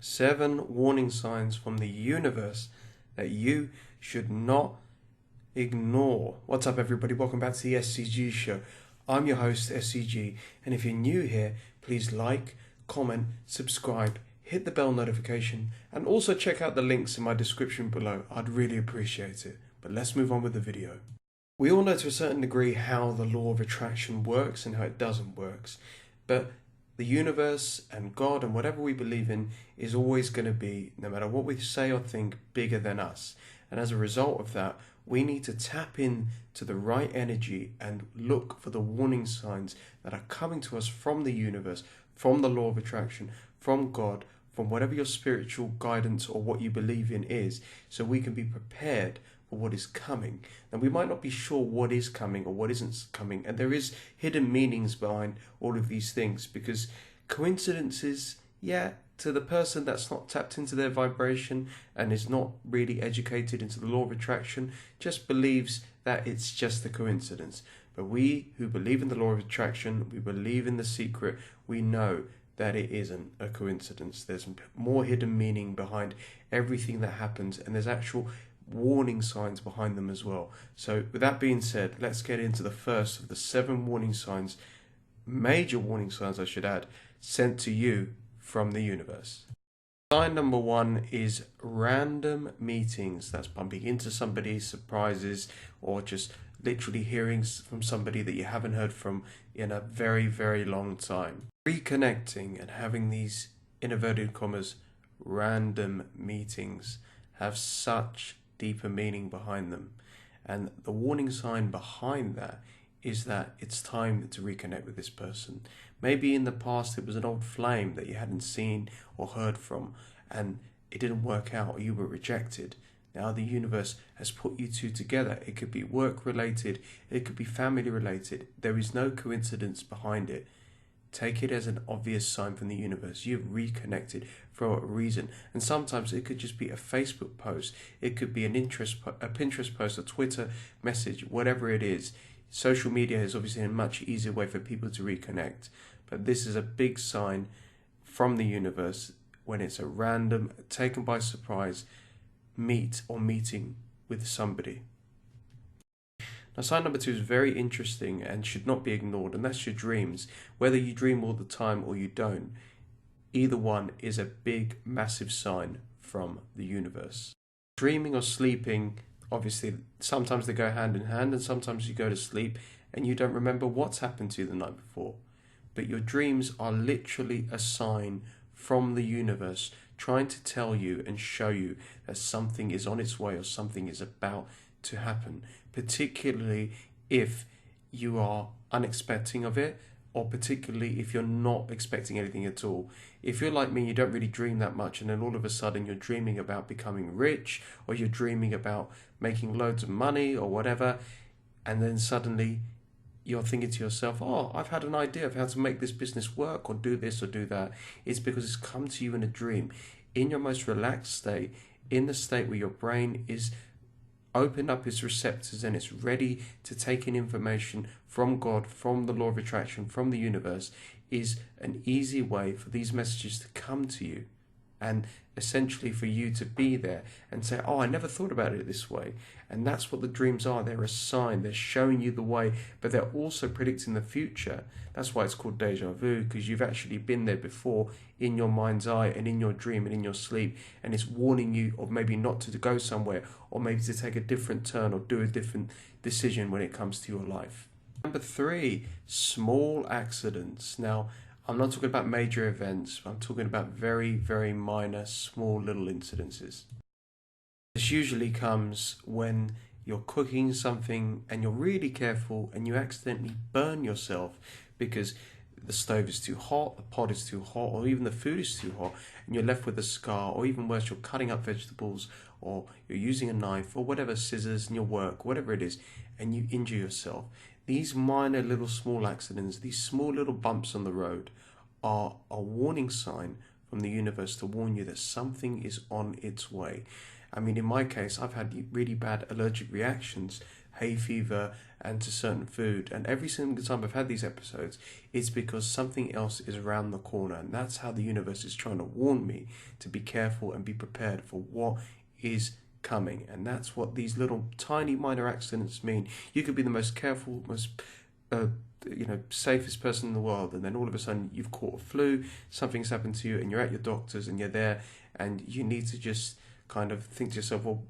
7 warning signs from the universe that you should not ignore. What's up, everybody? Welcome back to the SCG show. I'm your host, SCG, and if you're new here, please like, comment, subscribe, hit the bell notification, and also check out the links in my description below. I'd really appreciate it. But let's move on with the video. We all know to a certain degree how the law of attraction works and how it doesn't work, but the universe and God and whatever we believe in is always going to be, no matter what we say or think, bigger than us. And as a result of that, we need to tap in to the right energy and look for the warning signs that are coming to us from the universe, from the law of attraction, from God, from whatever your spiritual guidance or what you believe in is, so we can be prepared for what is coming. And we might not be sure what is coming or what isn't coming, and there is hidden meanings behind all of these things, because coincidences, to the person that's not tapped into their vibration and is not really educated into the law of attraction, just believes that it's just a coincidence. But we who believe in the law of attraction, we believe in the secret, we know that it isn't a coincidence. There's more hidden meaning behind everything that happens, and there's actual warning signs behind them as well. So with that being said, let's get into the first of the 7 warning signs, major warning signs I should add, sent to you from the universe. Sign number 1 is random meetings. That's bumping into somebody, surprises, or just literally hearing from somebody that you haven't heard from in a very, very long time. Reconnecting and having these, in inverted commas, random meetings have such deeper meaning behind them. And the warning sign behind that is that it's time to reconnect with this person. Maybe in the past it was an old flame that you hadn't seen or heard from, and it didn't work out, or you were rejected. Now the universe has put you two together. It could be work related, it could be family related. There is no coincidence behind it. Take it as an obvious sign from the universe. You've reconnected for a reason. And sometimes it could just be a Facebook post. It could be a Pinterest post, a Twitter message, whatever it is. Social media is obviously a much easier way for people to reconnect. But this is a big sign from the universe when it's a random, taken by surprise, meeting with somebody. Now, sign number 2 is very interesting and should not be ignored, and that's your dreams. Whether you dream all the time or you don't, either one is a big, massive sign from the universe. Dreaming or sleeping, obviously, sometimes they go hand in hand, and sometimes you go to sleep and you don't remember what's happened to you the night before. But your dreams are literally a sign from the universe trying to tell you and show you that something is on its way or something is about to happen, particularly if you are unexpecting of it, or particularly if you're not expecting anything at all. If you're like me, you don't really dream that much, and then all of a sudden you're dreaming about becoming rich, or you're dreaming about making loads of money or whatever, and then suddenly you're thinking to yourself, oh, I've had an idea of how to make this business work or do this or do that. It's because it's come to you in a dream, in your most relaxed state, in the state where your brain is opened up its receptors and it's ready to take in information from God, from the law of attraction, from the universe, is an easy way for these messages to come to you. And essentially for you to be there and say, oh, I never thought about it this way. And that's what the dreams are. They're a sign. They're showing you the way, but they're also predicting the future. That's why it's called deja vu, because you've actually been there before in your mind's eye and in your dream and in your sleep. And it's warning you of maybe not to go somewhere, or maybe to take a different turn or do a different decision when it comes to your life. Number 3, small accidents. Now, I'm not talking about major events, I'm talking about very, very minor, small little incidences. This usually comes when you're cooking something and you're really careful and you accidentally burn yourself because the stove is too hot, the pot is too hot, or even the food is too hot, and you're left with a scar, or even worse, you're cutting up vegetables, or you're using a knife, or whatever, scissors in your work, whatever it is, and you injure yourself. These minor little small accidents, these small little bumps on the road, are a warning sign from the universe to warn you that something is on its way. I mean, in my case, I've had really bad allergic reactions hay fever, and to certain food. And every single time I've had these episodes, it's because something else is around the corner. And that's how the universe is trying to warn me to be careful and be prepared for what is coming. And that's what these little tiny minor accidents mean. You could be the most careful, most safest person in the world, and then all of a sudden you've caught a flu, something's happened to you, and you're at your doctor's and you're there, and you need to just kind of think to yourself, well,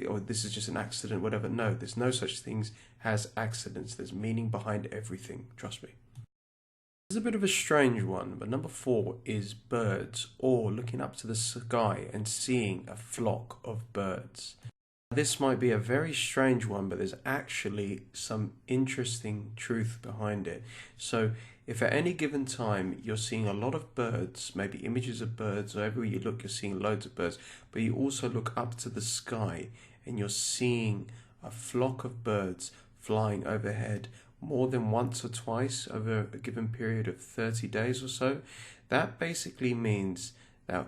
or this is just an accident, whatever. No, there's no such things as accidents. There's meaning behind everything. Trust me. This is a bit of a strange one, but number 4 is birds, or looking up to the sky and seeing a flock of birds. This might be a very strange one, but there's actually some interesting truth behind it. So if at any given time you're seeing a lot of birds, maybe images of birds, or everywhere you look you're seeing loads of birds, but you also look up to the sky and you're seeing a flock of birds flying overhead more than once or twice over a given period of 30 days or so, that basically means that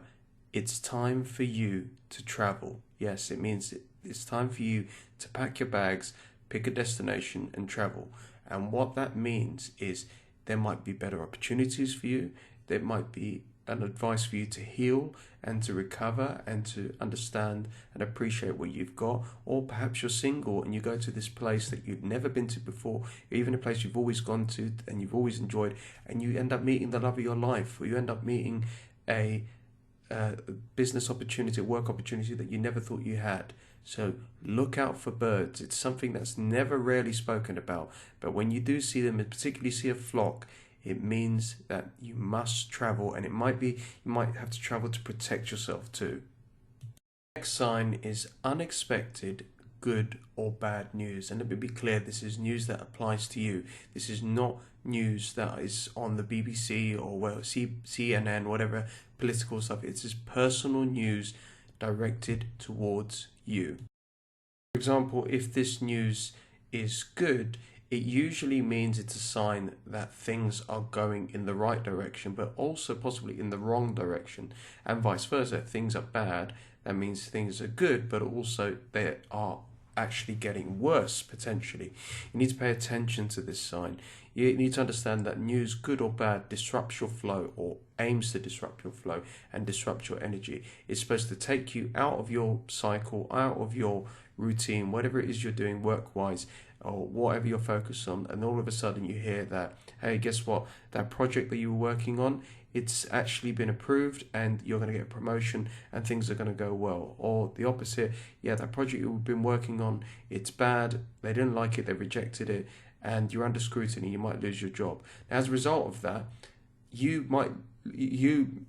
it's time for you to travel. Yes, it means it's time for you to pack your bags, pick a destination and travel. And what that means is there might be better opportunities for you. There might be an advice for you to heal and to recover and to understand and appreciate what you've got. Or perhaps you're single and you go to this place that you've never been to before, or even a place you've always gone to and you've always enjoyed, and you end up meeting the love of your life, or you end up meeting a business opportunity, a work opportunity that you never thought you had. So look out for birds. It's something that's never rarely spoken about, but when you do see them, and particularly see a flock, it means that you must travel, and it might be you might have to travel to protect yourself too. Next sign is unexpected good or bad news. And let me be clear, this is news that applies to you. This is not news that is on the BBC or CNN, whatever political stuff. It's just personal news directed towards you. For example, if this news is good, it usually means it's a sign that things are going in the right direction, but also possibly in the wrong direction, and vice versa. If things are bad, that means things are good, but also they are actually getting worse potentially. You need to pay attention to this sign. You need to understand that news, good or bad, disrupts your flow, or aims to disrupt your flow and disrupt your energy. It's supposed to take you out of your cycle, out of your routine, whatever it is you're doing work-wise or whatever you're focused on, and all of a sudden you hear that, hey, guess what, that project that you were working on, it's actually been approved and you're going to get a promotion and things are going to go well. Or the opposite, yeah, that project you've been working on, it's bad, they didn't like it, they rejected it, and you're under scrutiny, you might lose your job. Now, as a result of that, you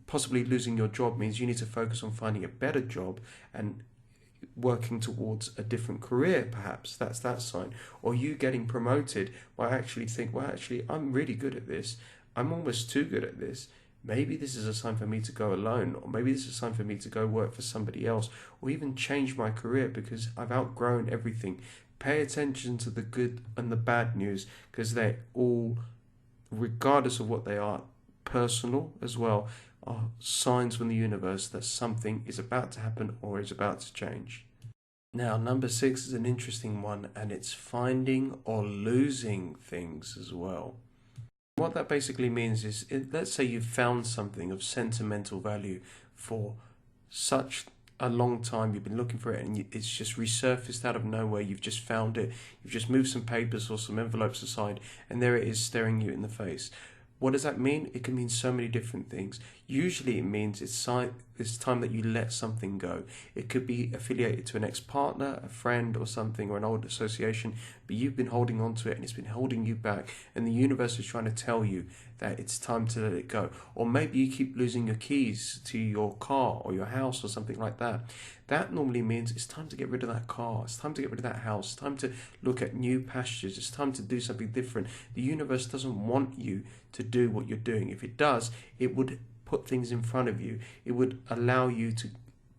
possibly losing your job means you need to focus on finding a better job and working towards a different career, perhaps. That's that sign. Or you getting promoted by actually think, well, actually, I'm really good at this. I'm almost too good at this. Maybe this is a sign for me to go alone, or maybe this is a sign for me to go work for somebody else, or even change my career because I've outgrown everything. Pay attention to the good and the bad news, because they're all, regardless of what they are, personal as well, are signs from the universe that something is about to happen or is about to change. Now, number 6 is an interesting one, and it's finding or losing things as well. What that basically means is, let's say you've found something of sentimental value for such a long time, you've been looking for it, and it's just resurfaced out of nowhere. You've just found it, you've just moved some papers or some envelopes aside, and there it is staring you in the face. What does that mean? It can mean so many different things. Usually it means it's time that you let something go. It could be affiliated to an ex-partner, a friend or something, or an old association, but you've been holding on to it and it's been holding you back, and the universe is trying to tell you that it's time to let it go. Or maybe you keep losing your keys to your car or your house or something like that. That normally means it's time to get rid of that car, it's time to get rid of that house, it's time to look at new pastures, it's time to do something different. The universe doesn't want you to do what you're doing. If it does, it would put things in front of you. It would allow you to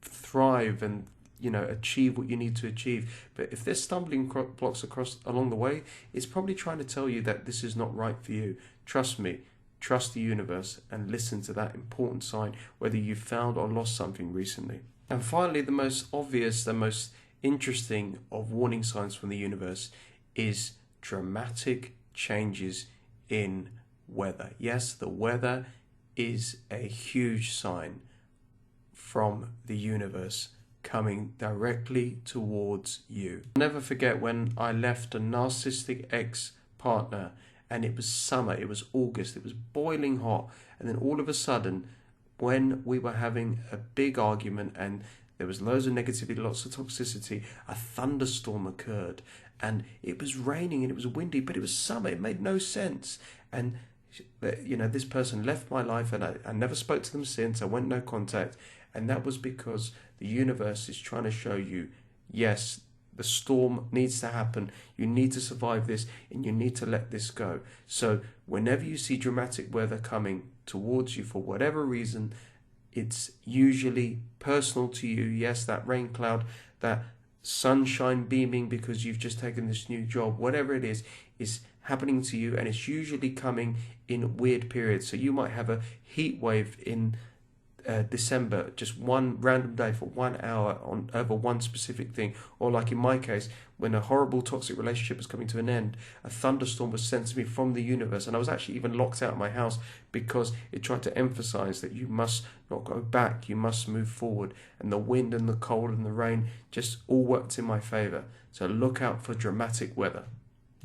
thrive and achieve what you need to achieve. But if there's stumbling blocks along the way, it's probably trying to tell you that this is not right for you. Trust me. Trust the universe and listen to that important sign, whether you've found or lost something recently. And finally, the most obvious, the most interesting of warning signs from the universe is dramatic changes in weather. Yes, the weather is a huge sign from the universe coming directly towards you. I'll never forget when I left a narcissistic ex-partner, and it was summer, it was August, it was boiling hot, and then all of a sudden, when we were having a big argument and there was loads of negativity, lots of toxicity, a thunderstorm occurred, and it was raining and it was windy, but it was summer, it made no sense. And this person left my life, and I never spoke to them since. I went no contact, and that was because the universe is trying to show you, yes, the storm needs to happen. You need to survive this, and you need to let this go. So whenever you see dramatic weather coming towards you for whatever reason, it's usually personal to you. Yes, that rain cloud, that sunshine beaming because you've just taken this new job, whatever it is happening to you, and it's usually coming in weird periods. So you might have a heat wave in December, just one random day for 1 hour over one specific thing, or like in my case, when a horrible toxic relationship was coming to an end, a thunderstorm was sent to me from the universe, and I was actually even locked out of my house because it tried to emphasize that you must not go back, you must move forward, and the wind and the cold and the rain just all worked in my favor. So look out for dramatic weather.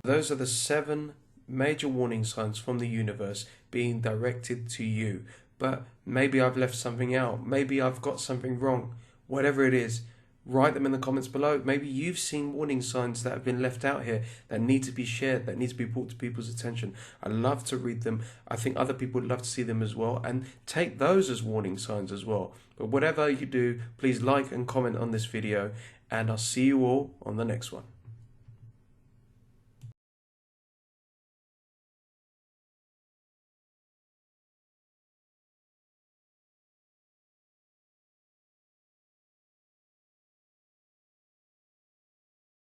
Those are the 7 major warning signs from the universe being directed to you. But maybe I've left something out. Maybe I've got something wrong. Whatever it is, write them in the comments below. Maybe you've seen warning signs that have been left out here that need to be shared, that need to be brought to people's attention. I love to read them. I think other people would love to see them as well, and take those as warning signs as well. But whatever you do, please like and comment on this video, and I'll see you all on the next one.